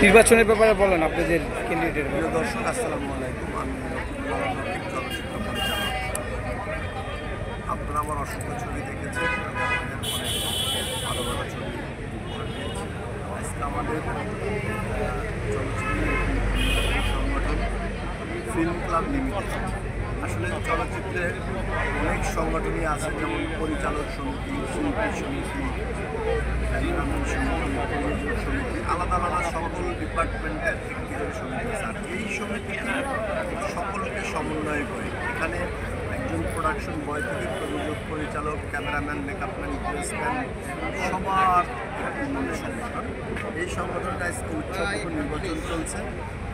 নির্বাচনের ব্যাপারে বলেন আপনাদের ক্যান্ডিডেটের। প্রিয় দর্শক, আসসালামু আলাইকুম। আমি চলচ্চিত্র পরিচালক। আপনারা আমার অসংখ্য ছবি দেখেছেন, অনেক ভালো ভালো ছবি পেয়েছি। আজকে আমাদের চলচ্চিত্র সংগঠন ফিল্ম ক্লাব লিমিটেড, আসলে চলচ্চিত্রের অনেক সংগঠনই আছে, যেমন পরিচালক সমিতি, শিল্পী সমিতি, সমিতি, আলাদা আলাদা সকল ডিপার্টমেন্টের একটি সমিতি আছে। আর এই সমিতিটি সকলকে সমন্বয় করে। এখানে একজন প্রোডাকশন বয় থেকে প্রযোজক, পরিচালক, ক্যামেরাম্যান, মেকআপম্যান, ড্রেসম্যান, সবার সংগঠন। এই সংগঠনটা আজকে উচ্চতম নির্বাচন চলছে।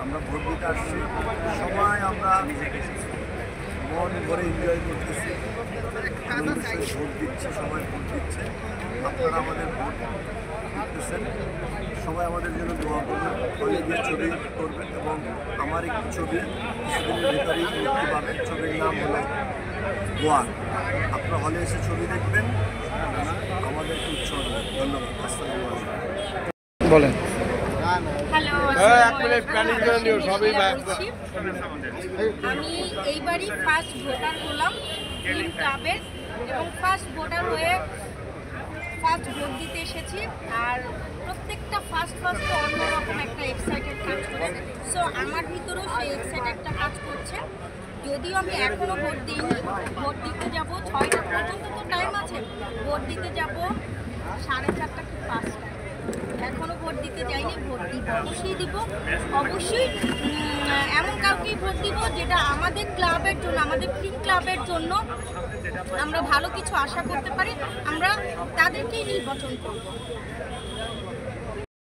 আমরা ভোট দিতে আসছি, সবাই আমরা মন ভরে এনজয় করতেছি, ভোট দিচ্ছে, সবাই ভোট দিচ্ছে। আপনারা আমাদের ভোট দিতেছেন, সবাই আমাদের জন্য দোয়া করবেন, হলে গিয়ে ছবি করবেন। এবং আমার একটি ছবি কিছুদিনের ভিতরেই মুক্তি পাবে। ছবির নাম হলো গোয়া। আপনারা হলে এসে ছবি দেখবেন, আমাদেরকে উৎসাহ দেবেন। ধন্যবাদ। আসসালামু আলাইকুম। বলেন। হ্যালো, আমি এইবারই ফার্স্ট ভোটার হলাম ফিল্ম ক্লাবের, এবং ফার্স্ট ভোটার হয়ে ফার্স্ট ভোট দিতে এসেছি। আর প্রত্যেকটা ফার্স্ট অন্যরকম একটা এক্সাইটেড কাজ করে। সো আমার ভিতরেও সেই এক্সাইটেডটা কাজ করছে। যদিও আমি এখনও ভোট দিইনি, ভোট দিতে যাব 6টা পর্যন্ত তো টাইম আছে। ভোট দিতে যাব 4:30 কি 5টা। এখনও ভোট দিতে যাইনি, ভোট দিব, অবশ্যই দিব। অবশ্যই এমন কাউকেই ভোট দিব যেটা আমাদের ক্লাবের জন্য, আমাদের ফিল্ম ক্লাবের জন্য আমরা ভালো কিছু আশা করতে পারি, আমরা তাদেরকেই নির্বাচন করব।